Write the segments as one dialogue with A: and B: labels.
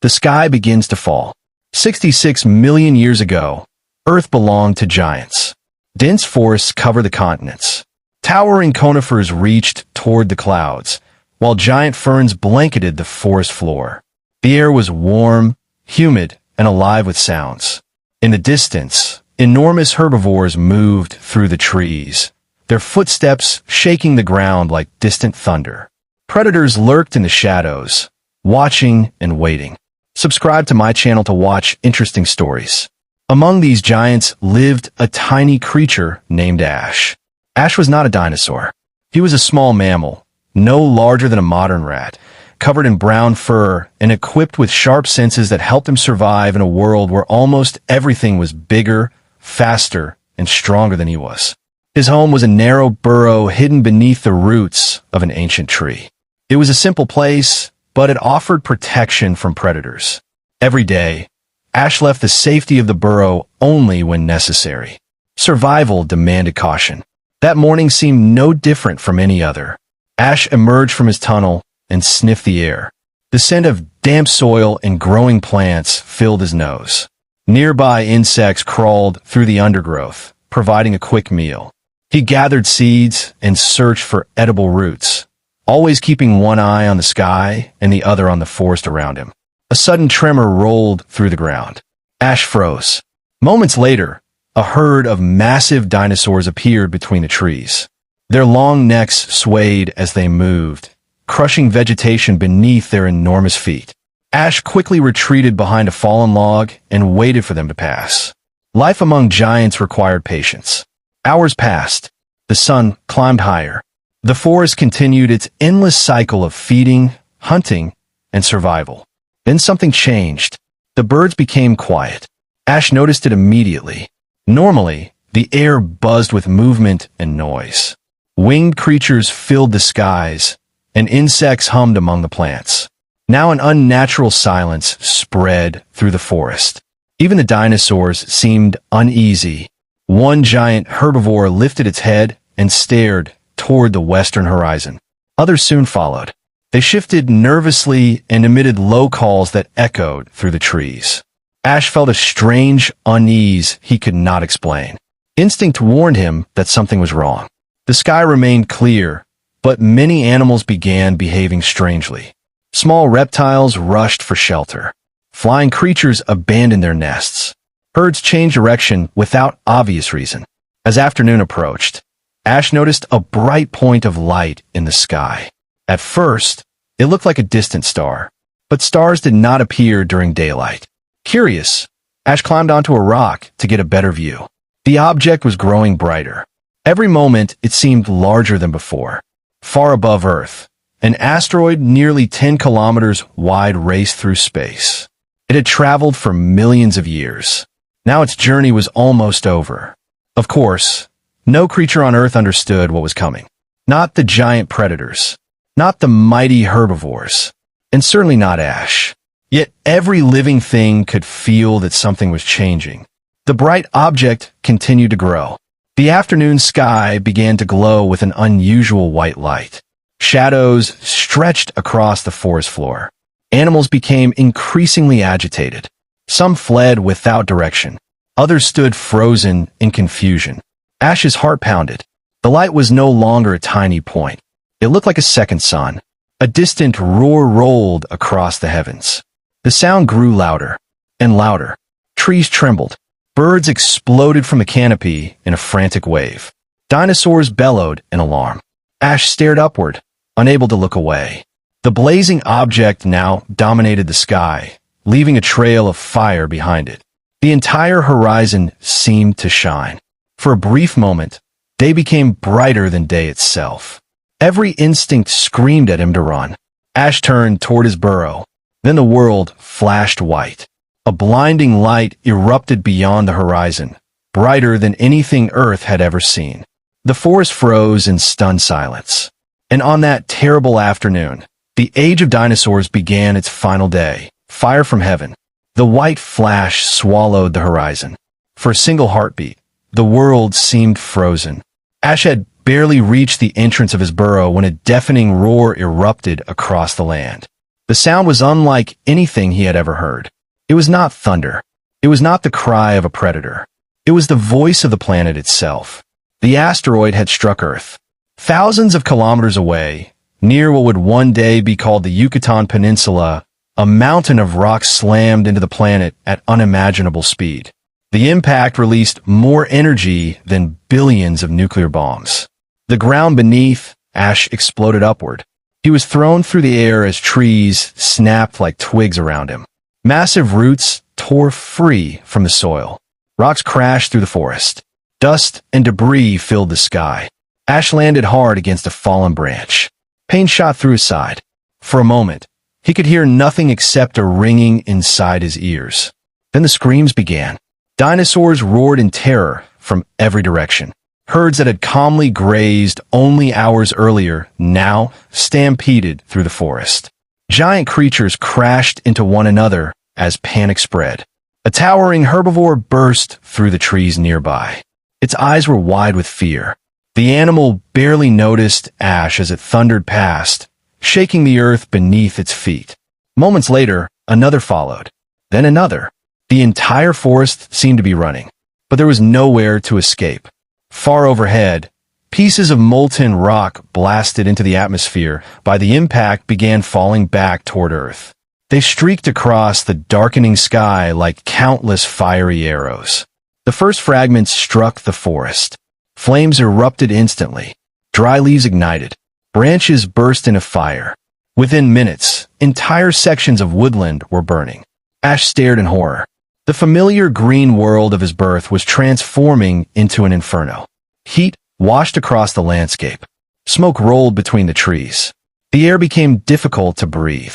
A: The sky begins to fall. 66 million years ago, Earth belonged to giants. Dense forests cover the continents. Towering conifers reached toward the clouds, while giant ferns blanketed the forest floor. The air was warm, humid, and alive with sounds. In the distance, enormous herbivores moved through the trees, their footsteps shaking the ground like distant thunder. Predators lurked in the shadows, watching and waiting. Subscribe to my channel to watch interesting stories. Among these giants lived a tiny creature named Ash. Ash was not a dinosaur. He was a small mammal, no larger than a modern rat, covered in brown fur and equipped with sharp senses that helped him survive in a world where almost everything was bigger, faster, and stronger than he was. His home was a narrow burrow hidden beneath the roots of an ancient tree. It was a simple place, but it offered protection from predators. Every day, Ash left the safety of the burrow only when necessary. Survival demanded caution. That morning seemed no different from any other. Ash emerged from his tunnel and sniffed the air. The scent of damp soil and growing plants filled his nose. Nearby insects crawled through the undergrowth, providing a quick meal. He gathered seeds and searched for edible roots, always keeping one eye on the sky and the other on the forest around him. A sudden tremor rolled through the ground. Ash froze. Moments later, a herd of massive dinosaurs appeared between the trees. Their long necks swayed as they moved, crushing vegetation beneath their enormous feet. Ash quickly retreated behind a fallen log and waited for them to pass. Life among giants required patience. Hours passed. The sun climbed higher. The forest continued its endless cycle of feeding, hunting, and survival. Then something changed. The birds became quiet. Ash noticed it immediately. Normally, the air buzzed with movement and noise. Winged creatures filled the skies, and insects hummed among the plants. Now an unnatural silence spread through the forest. Even the dinosaurs seemed uneasy. One giant herbivore lifted its head and stared toward the western horizon. Others soon followed. They shifted nervously and emitted low calls that echoed through the trees. Ash felt a strange unease he could not explain. Instinct warned him that something was wrong. The sky remained clear, but many animals began behaving strangely. Small reptiles rushed for shelter. Flying creatures abandoned their nests. Herds changed direction without obvious reason. As afternoon approached, Ash noticed a bright point of light in the sky. At first, it looked like a distant star, but stars did not appear during daylight. Curious, Ash climbed onto a rock to get a better view. The object was growing brighter. Every moment, it seemed larger than before. Far above Earth, an asteroid nearly 10 kilometers wide raced through space. It had traveled for millions of years. Now its journey was almost over. Of course, no creature on Earth understood what was coming. Not the giant predators, not the mighty herbivores, and certainly not Ash. Yet every living thing could feel that something was changing. The bright object continued to grow. The afternoon sky began to glow with an unusual white light. Shadows stretched across the forest floor. Animals became increasingly agitated. Some fled without direction. Others stood frozen in confusion. Ash's heart pounded. The light was no longer a tiny point. It looked like a second sun. A distant roar rolled across the heavens. The sound grew louder and louder. Trees trembled. Birds exploded from the canopy in a frantic wave. Dinosaurs bellowed in alarm. Ash stared upward, unable to look away. The blazing object now dominated the sky, leaving a trail of fire behind it. The entire horizon seemed to shine. For a brief moment, day became brighter than day itself. Every instinct screamed at him to run. Ash turned toward his burrow. Then the world flashed white. A blinding light erupted beyond the horizon, brighter than anything Earth had ever seen. The forest froze in stunned silence. And on that terrible afternoon, the Age of Dinosaurs began its final day. Fire from heaven. The white flash swallowed the horizon. For a single heartbeat, the world seemed frozen. Ash had barely reached the entrance of his burrow when a deafening roar erupted across the land. The sound was unlike anything he had ever heard. It was not thunder. It was not the cry of a predator. It was the voice of the planet itself. The asteroid had struck Earth. Thousands of kilometers away, near what would one day be called the Yucatan Peninsula, a mountain of rock slammed into the planet at unimaginable speed. The impact released more energy than billions of nuclear bombs. The ground beneath, Ash exploded upward. He was thrown through the air as trees snapped like twigs around him. Massive roots tore free from the soil. Rocks crashed through the forest. Dust and debris filled the sky. Ash landed hard against a fallen branch. Pain shot through his side. For a moment, he could hear nothing except a ringing inside his ears. Then the screams began. Dinosaurs roared in terror from every direction. Herds that had calmly grazed only hours earlier now stampeded through the forest. Giant creatures crashed into one another as panic spread. A towering herbivore burst through the trees nearby. Its eyes were wide with fear. The animal barely noticed Ash as it thundered past, shaking the earth beneath its feet. Moments later, another followed. Then another. The entire forest seemed to be running, but there was nowhere to escape. Far overhead, pieces of molten rock blasted into the atmosphere by the impact began falling back toward Earth. They streaked across the darkening sky like countless fiery arrows. The first fragments struck the forest. Flames erupted instantly. Dry leaves ignited. Branches burst into fire. Within minutes, entire sections of woodland were burning. Ash stared in horror. The familiar green world of his birth was transforming into an inferno. Heat washed across the landscape. Smoke rolled between the trees. The air became difficult to breathe.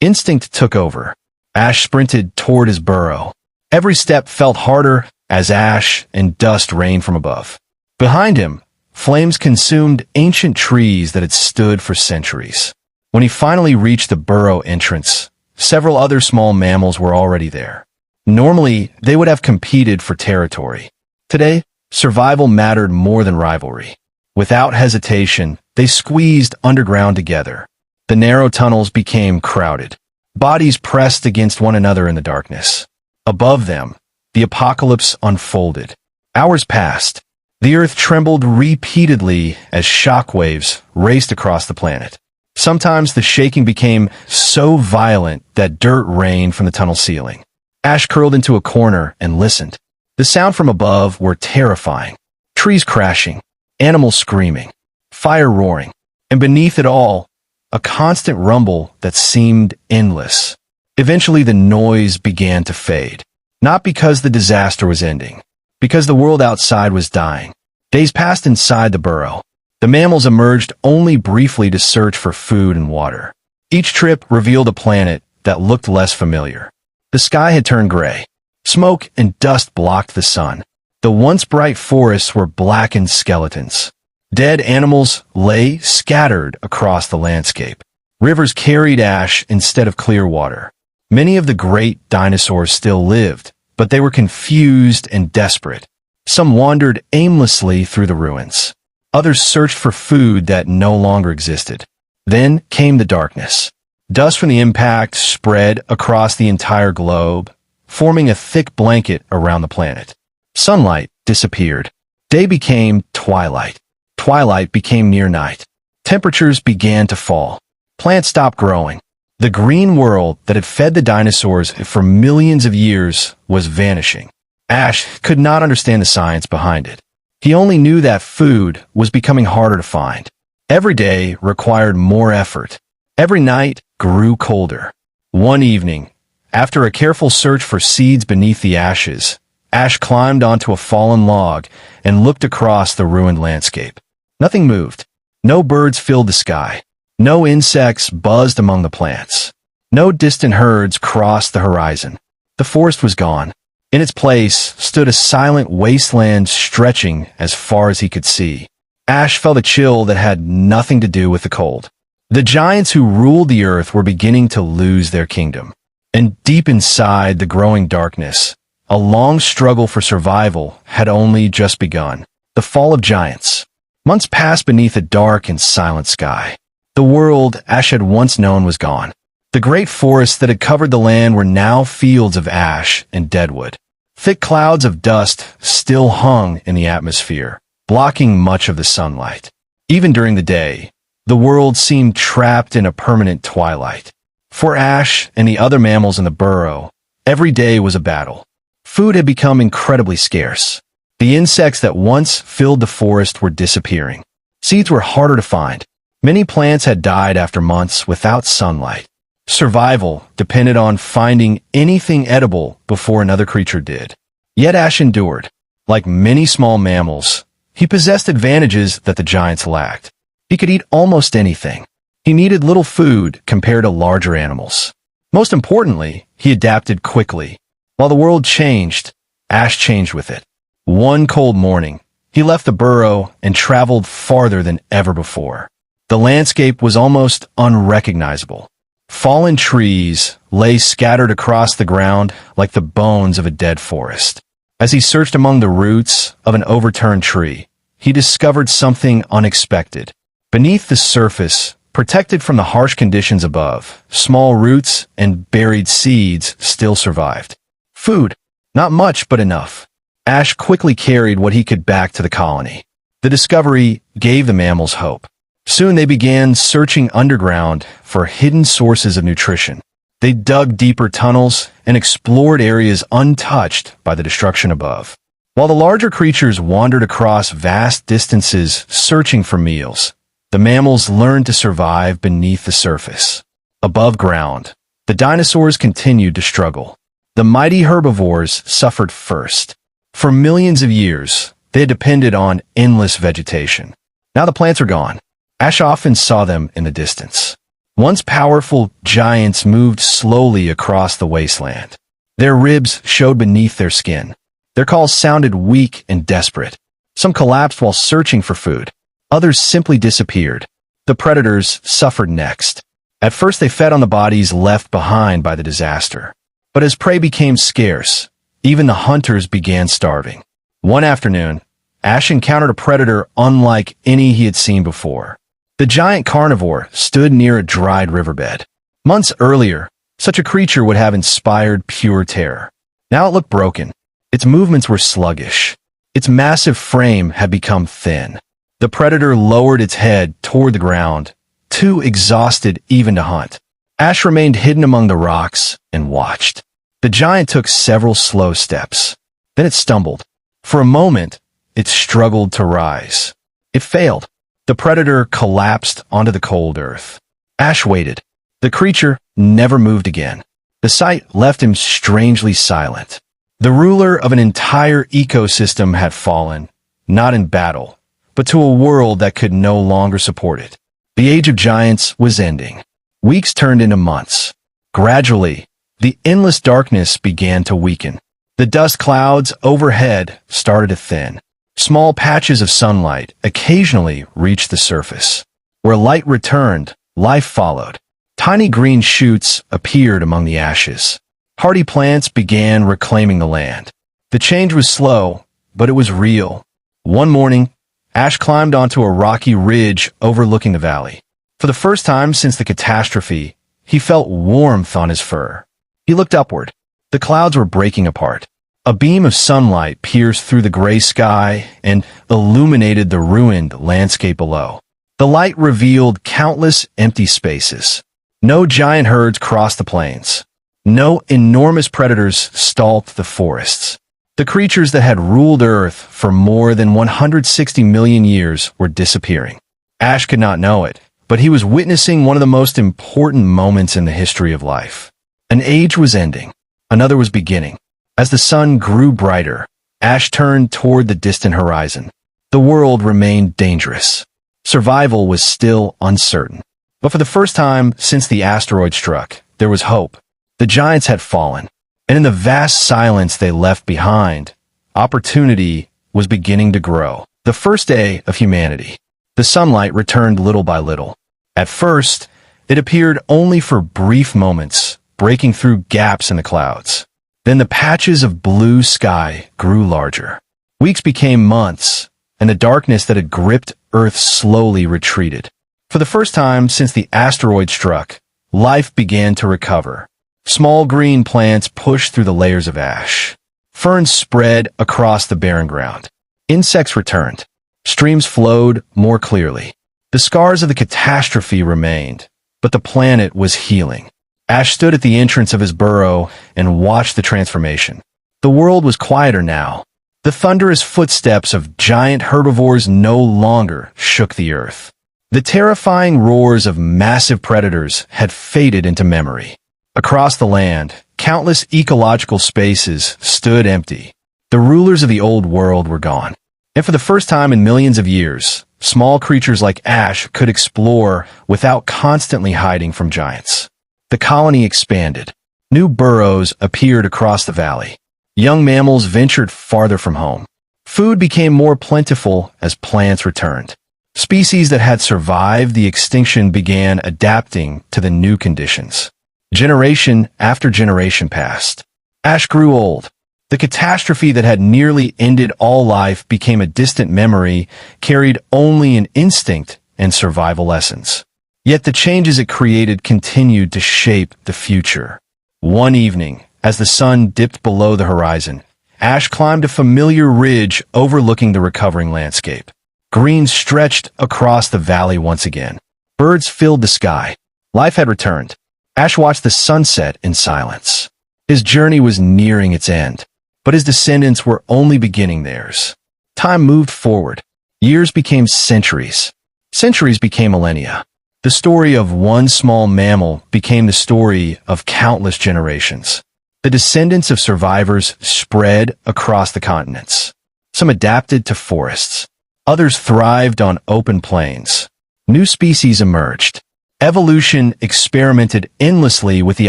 A: Instinct took over. Ash sprinted toward his burrow. Every step felt harder as ash and dust rained from above. Behind him, flames consumed ancient trees that had stood for centuries. When he finally reached the burrow entrance, several other small mammals were already there. Normally, they would have competed for territory. Today, survival mattered more than rivalry. Without hesitation, they squeezed underground together. The narrow tunnels became crowded. Bodies pressed against one another in the darkness. Above them, the apocalypse unfolded. Hours passed. The earth trembled repeatedly as shockwaves raced across the planet. Sometimes the shaking became so violent that dirt rained from the tunnel ceiling. Ash curled into a corner and listened. The sound from above were terrifying. Trees crashing, animals screaming, fire roaring, and beneath it all, a constant rumble that seemed endless. Eventually the noise began to fade. Not because the disaster was ending, because the world outside was dying. Days passed inside the burrow. The mammals emerged only briefly to search for food and water. Each trip revealed a planet that looked less familiar. The sky had turned gray. Smoke and dust blocked the sun. The once bright forests were blackened skeletons. Dead animals lay scattered across the landscape. Rivers carried ash instead of clear water. Many of the great dinosaurs still lived, but they were confused and desperate. Some wandered aimlessly through the ruins. Others searched for food that no longer existed. Then came the darkness. Dust from the impact spread across the entire globe, forming a thick blanket around the planet. Sunlight disappeared. Day became twilight. Twilight became near night. Temperatures began to fall. Plants stopped growing. The green world that had fed the dinosaurs for millions of years was vanishing. Ash could not understand the science behind it. He only knew that food was becoming harder to find. Every day required more effort. Every night grew colder. One evening, after a careful search for seeds beneath the ashes, Ash climbed onto a fallen log and looked across the ruined landscape. Nothing moved. No birds filled the sky. No insects buzzed among the plants. No distant herds crossed the horizon. The forest was gone. In its place stood a silent wasteland stretching as far as he could see. Ash felt a chill that had nothing to do with the cold. The giants who ruled the earth were beginning to lose their kingdom. And deep inside the growing darkness, a long struggle for survival had only just begun. The fall of giants. Months passed beneath a dark and silent sky. The world Ash had once known was gone. The great forests that had covered the land were now fields of ash and deadwood. Thick clouds of dust still hung in the atmosphere, blocking much of the sunlight. Even during the day, the world seemed trapped in a permanent twilight. For Ash and the other mammals in the burrow, every day was a battle. Food had become incredibly scarce. The insects that once filled the forest were disappearing. Seeds were harder to find. Many plants had died after months without sunlight. Survival depended on finding anything edible before another creature did. Yet Ash endured. Like many small mammals, he possessed advantages that the giants lacked. He could eat almost anything. He needed little food compared to larger animals. Most importantly, he adapted quickly. While the world changed, Ash changed with it. One cold morning, he left the burrow and traveled farther than ever before. The landscape was almost unrecognizable. Fallen trees lay scattered across the ground like the bones of a dead forest. As he searched among the roots of an overturned tree, he discovered something unexpected. Beneath the surface, protected from the harsh conditions above, small roots and buried seeds still survived. Food. Not much, but enough. Ash quickly carried what he could back to the colony. The discovery gave the mammals hope. Soon they began searching underground for hidden sources of nutrition. They dug deeper tunnels and explored areas untouched by the destruction above. While the larger creatures wandered across vast distances searching for meals, the mammals learned to survive beneath the surface. Above ground, the dinosaurs continued to struggle. The mighty herbivores suffered first. For millions of years, they had depended on endless vegetation. Now the plants are gone. Ash often saw them in the distance. Once powerful giants moved slowly across the wasteland. Their ribs showed beneath their skin. Their calls sounded weak and desperate. Some collapsed while searching for food. Others simply disappeared. The predators suffered next. At first they fed on the bodies left behind by the disaster. But as prey became scarce, even the hunters began starving. One afternoon, Ash encountered a predator unlike any he had seen before. The giant carnivore stood near a dried riverbed. Months earlier, such a creature would have inspired pure terror. Now it looked broken. Its movements were sluggish. Its massive frame had become thin. The predator lowered its head toward the ground, too exhausted even to hunt. Ash remained hidden among the rocks and watched. The giant took several slow steps. Then it stumbled. For a moment, it struggled to rise. It failed. The predator collapsed onto the cold earth. Ash waited. The creature never moved again. The sight left him strangely silent. The ruler of an entire ecosystem had fallen, not in battle, but to a world that could no longer support it. The Age of Giants was ending. Weeks turned into months. Gradually, the endless darkness began to weaken. The dust clouds overhead started to thin. Small patches of sunlight occasionally reached the surface. Where light returned, life followed. Tiny green shoots appeared among the ashes. Hardy plants began reclaiming the land. The change was slow, but it was real. One morning, Ash climbed onto a rocky ridge overlooking the valley. For the first time since the catastrophe, he felt warmth on his fur. He looked upward. The clouds were breaking apart. A beam of sunlight pierced through the gray sky and illuminated the ruined landscape below. The light revealed countless empty spaces. No giant herds crossed the plains. No enormous predators stalked the forests. The creatures that had ruled Earth for more than 160 million years were disappearing. Ash could not know it, but he was witnessing one of the most important moments in the history of life. An age was ending. Another was beginning. As the sun grew brighter, Ash turned toward the distant horizon. The world remained dangerous. Survival was still uncertain. But for the first time since the asteroid struck, there was hope. The giants had fallen, and in the vast silence they left behind, opportunity was beginning to grow. The first day of humanity. The sunlight returned little by little. At first, it appeared only for brief moments, breaking through gaps in the clouds. Then the patches of blue sky grew larger. Weeks became months, and the darkness that had gripped Earth slowly retreated. For the first time since the asteroid struck, life began to recover. Small green plants pushed through the layers of ash. Ferns spread across the barren ground. Insects returned. Streams flowed more clearly. The scars of the catastrophe remained, but the planet was healing. Ash stood at the entrance of his burrow and watched the transformation. The world was quieter now. The thunderous footsteps of giant herbivores no longer shook the earth. The terrifying roars of massive predators had faded into memory. Across the land, countless ecological spaces stood empty. The rulers of the old world were gone. And for the first time in millions of years, small creatures like Ash could explore without constantly hiding from giants. The colony expanded. New burrows appeared across the valley. Young mammals ventured farther from home. Food became more plentiful as plants returned. Species that had survived the extinction began adapting to the new conditions. Generation after generation passed. Ash grew old. The catastrophe that had nearly ended all life became a distant memory, carried only in instinct and survival lessons. Yet the changes it created continued to shape the future. One evening, as the sun dipped below the horizon, Ash climbed a familiar ridge overlooking the recovering landscape. Green stretched across the valley once again. Birds filled the sky. Life had returned. Ash watched the sunset in silence. His journey was nearing its end, but his descendants were only beginning theirs. Time moved forward. Years became centuries. Centuries became millennia. The story of one small mammal became the story of countless generations. The descendants of survivors spread across the continents. Some adapted to forests. Others thrived on open plains. New species emerged. Evolution experimented endlessly with the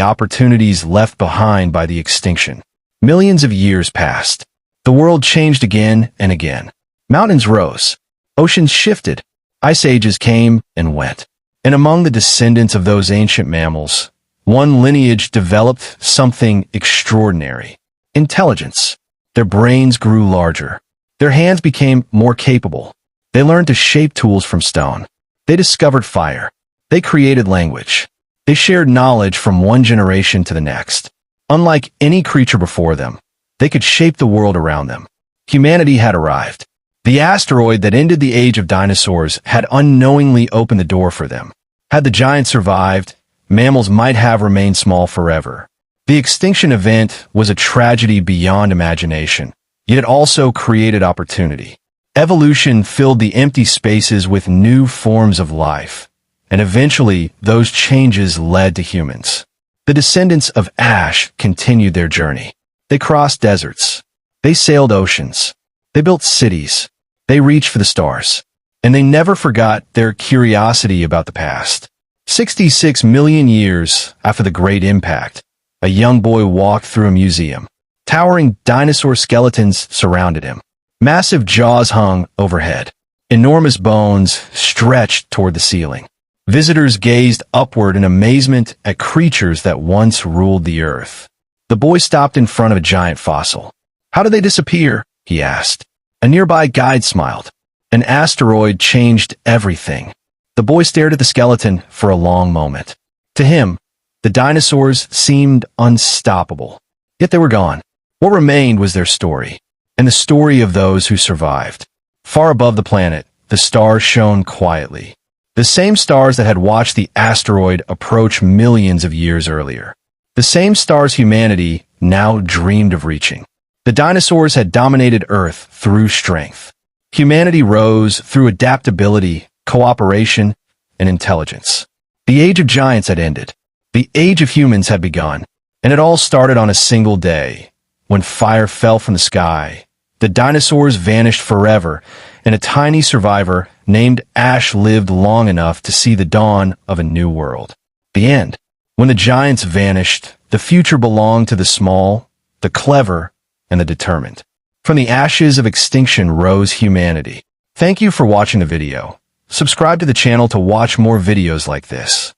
A: opportunities left behind by the extinction. Millions of years passed. The world changed again and again. Mountains rose. Oceans shifted. Ice ages came and went. And among the descendants of those ancient mammals, one lineage developed something extraordinary. Intelligence. Their brains grew larger. Their hands became more capable. They learned to shape tools from stone. They discovered fire. They created language. They shared knowledge from one generation to the next. Unlike any creature before them, they could shape the world around them. Humanity had arrived. The asteroid that ended the age of dinosaurs had unknowingly opened the door for them. Had the giants survived, mammals might have remained small forever. The extinction event was a tragedy beyond imagination, yet it also created opportunity. Evolution filled the empty spaces with new forms of life, and eventually those changes led to humans. The descendants of Ash continued their journey. They crossed deserts. They sailed oceans. They built cities. They reached for the stars. And they never forgot their curiosity about the past. 66 million years after the Great Impact, a young boy walked through a museum. Towering dinosaur skeletons surrounded him. Massive jaws hung overhead. Enormous bones stretched toward the ceiling. Visitors gazed upward in amazement at creatures that once ruled the earth. The boy stopped in front of a giant fossil. "How did they disappear?" he asked. A nearby guide smiled. An asteroid changed everything. The boy stared at the skeleton for a long moment. To him, the dinosaurs seemed unstoppable. Yet they were gone. What remained was their story, and the story of those who survived. Far above the planet, the stars shone quietly. The same stars that had watched the asteroid approach millions of years earlier. The same stars humanity now dreamed of reaching. The dinosaurs had dominated Earth through strength. Humanity rose through adaptability, cooperation, and intelligence. The age of giants had ended. The age of humans had begun, and it all started on a single day. When fire fell from the sky, the dinosaurs vanished forever, and a tiny survivor named Ash lived long enough to see the dawn of a new world. The end. When the giants vanished, the future belonged to the small, the clever, and the determined. From the ashes of extinction rose humanity. Thank you for watching the video. Subscribe to the channel to watch more videos like this.